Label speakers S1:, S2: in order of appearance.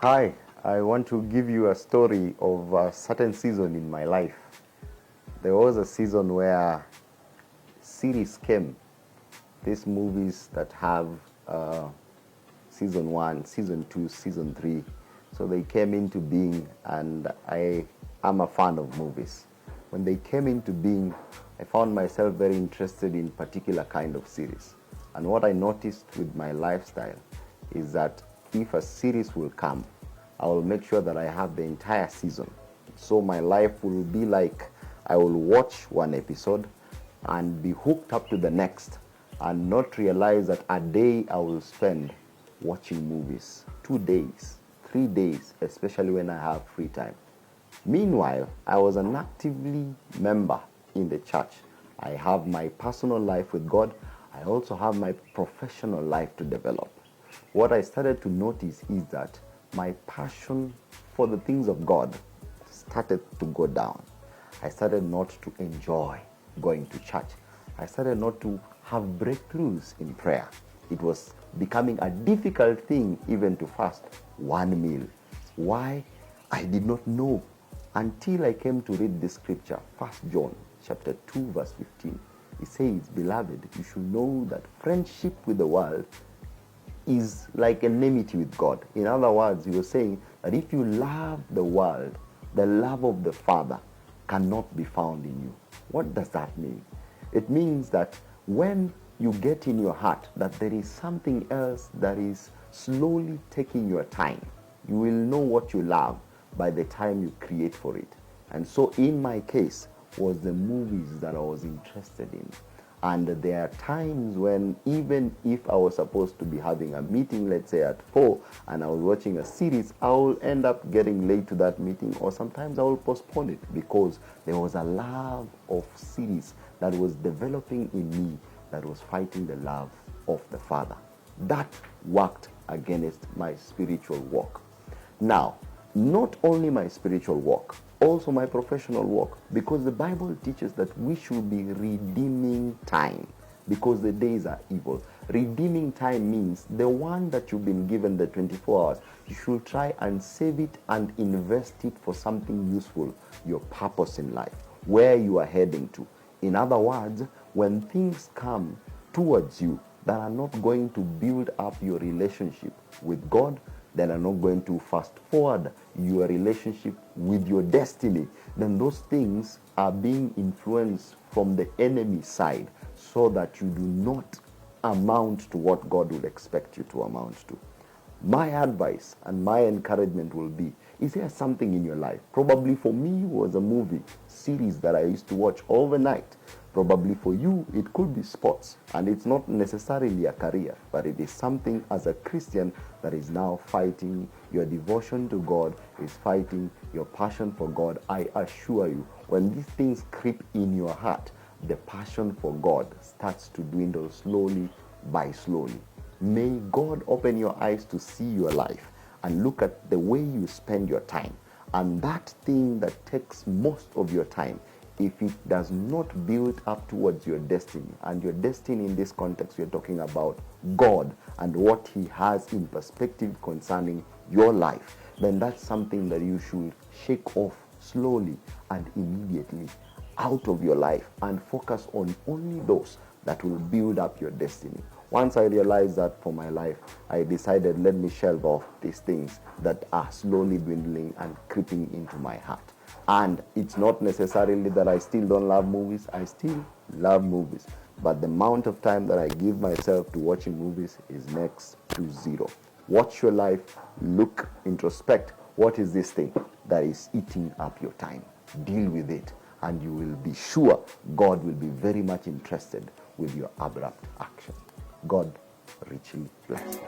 S1: Hi, I want to give you a story of a certain season in my life. There was a season where series came, these movies that have season 1, season 2, season 3. So they came into being, and I am a fan of movies. When they came into being, I found myself very interested in particular kind of series. And what I noticed with my lifestyle is that if a series will come, I will make sure that I have the entire season. So my life will be like I will watch one episode and be hooked up to the next and not realize that a day I will spend watching movies, 2 days, 3 days, especially when I have free time. Meanwhile, I was an actively member in the church. I have my personal life with God. I also have my professional life to develop. What I started to notice is that my passion for the things of God started to go down. I started not to enjoy going to church. I started not to have breakthroughs in prayer. It was becoming a difficult thing even to fast one meal. Why? I did not know until I came to read this scripture, 1 John chapter 2 verse 15. It says, "Beloved, you should know that friendship with the world is like enmity with God." In other words, he was saying that if you love the world, the love of the Father cannot be found in you. What does that mean? It means that when you get in your heart that there is something else that is slowly taking your time, you will know what you love by the time you create for it. And so in my case was the movies that I was interested in. And there are times when even if I was supposed to be having a meeting, let's say at 4, and I was watching a series, I will end up getting late to that meeting, or sometimes I will postpone it because there was a love of series that was developing in me that was fighting the love of the Father. That worked against my spiritual walk. Now, not only my spiritual walk, also my professional walk, because the Bible teaches that we should be redeeming time because the days are evil. Redeeming time means the one that you've been given, the 24 hours, you should try and save it and invest it for something useful, your purpose in life, where you are heading to. In other words, when things come towards you that are not going to build up your relationship with God, that are not going to fast forward your relationship with your destiny, then those things are being influenced from the enemy side so that you do not amount to what God would expect you to amount to. My advice and my encouragement will be, is there something in your life? Probably for me it was a movie series that I used to watch overnight. Probably for you, it could be sports, and it's not necessarily a career, but it is something as a Christian that is now fighting your devotion to God, is fighting your passion for God. I assure you, when these things creep in your heart, the passion for God starts to dwindle slowly by slowly. May God open your eyes to see your life and look at the way you spend your time. And that thing that takes most of your time, if it does not build up towards your destiny, and your destiny in this context, we're talking about God and what He has in perspective concerning your life, then that's something that you should shake off slowly and immediately out of your life and focus on only those that will build up your destiny. Once I realized that for my life, I decided, let me shelve off these things that are slowly dwindling and creeping into my heart. And it's not necessarily that I still don't love movies. I still love movies. But the amount of time that I give myself to watching movies is next to zero. Watch your life, look, introspect. What is this thing that is eating up your time? Deal with it, and you will be sure God will be very much interested with your abrupt action. God richly bless.